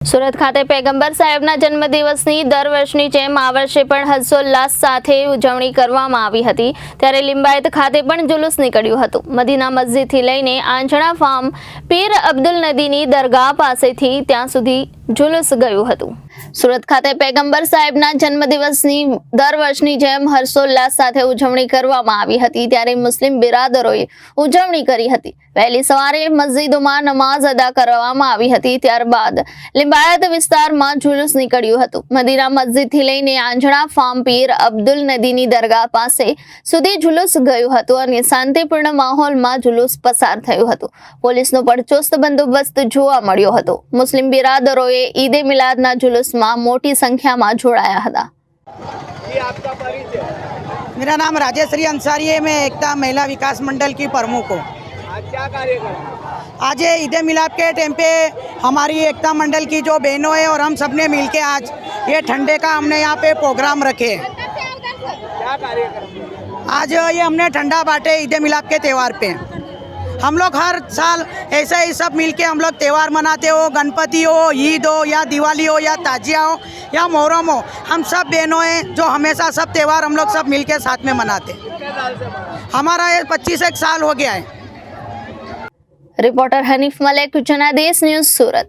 સુરત ખાતે પૈગંબર સાહેબના જન્મદિવસની દર વર્ષની જેમ આ વર્ષે પણ હર્ષોલ્લાસ સાથે ઉજવણી કરવામાં આવી હતી। ત્યારે લિંબાયત ખાતે પણ જુલુસ નીકળ્યું હતું। મદીના મસ્જિદથી લઈને આંજણા ફાર્મ પીર અબ્દુલ નદીની દરગાહ પાસેથી ત્યાં સુધી જુલુસ ગયું હતું। સુરત ખાતે પૈગંબર સાહેબના જન્મદિવસની દર વર્ષની જેમ હર્ષોલ્લાસ સાથે ઉજવણી કરવામાં આવી હતી। ત્યારે મુસ્લિમ બિરાદરોએ ઉજવણી કરી હતી। વહેલી સવારે મસ્જિદોમાં નમાઝ અદા કરવામાં આવી હતી। ત્યારબાદ લિંબાયત વિસ્તારમાં જુલુસ નીકળ્યું હતું। મદીના મસ્જિદથી લઈને આંજણા ફાર્મ પીર અબ્દુલ નદીની દરગાહ પાસે સુધી જુલુસ ગયું હતું અને શાંતિપૂર્ણ માહોલમાં જુલુસ પસાર થયું હતું। પોલીસનો પણ ચુસ્ત બંદોબસ્ત જોવા મળ્યો હતો। મુસ્લિમ બિરાદરોએ ઈદે મિલાદના જુલુસમાં મોટી સંખ્યામાં જોડાયા હતા। मेरा नाम राजेश्री अंसारी है। मैं एकता महिला विकास मंडल की प्रमुख हूँ। क्या कार्यक्रम? आज ईद मिलाद के टाइम पे हमारी एकता मंडल की जो बहनों हैं और हम सब ने मिल के आज ये ठंडे का हमने यहाँ पे प्रोग्राम रखे हैं। क्या कार्यक्रम? आज ये हमने ठंडा बांटे ईद मिलाद के त्यौहार पे। हम लोग हर साल ऐसे ही सब मिल के हम लोग त्यौहार मनाते हो, गणपति हो, ईद हो या दिवाली हो या ताजिया हो या मुहर्रम हो, हम सब बहनों हैं जो हमेशा सब त्यौहार हम लोग सब मिल के साथ में मनाते हैं। कितने साल से मना? हमारा ये 25 एक साल हो गया है। रिपोर्टर हनीफ मलिक, जनादेश न्यूज़, सूरत।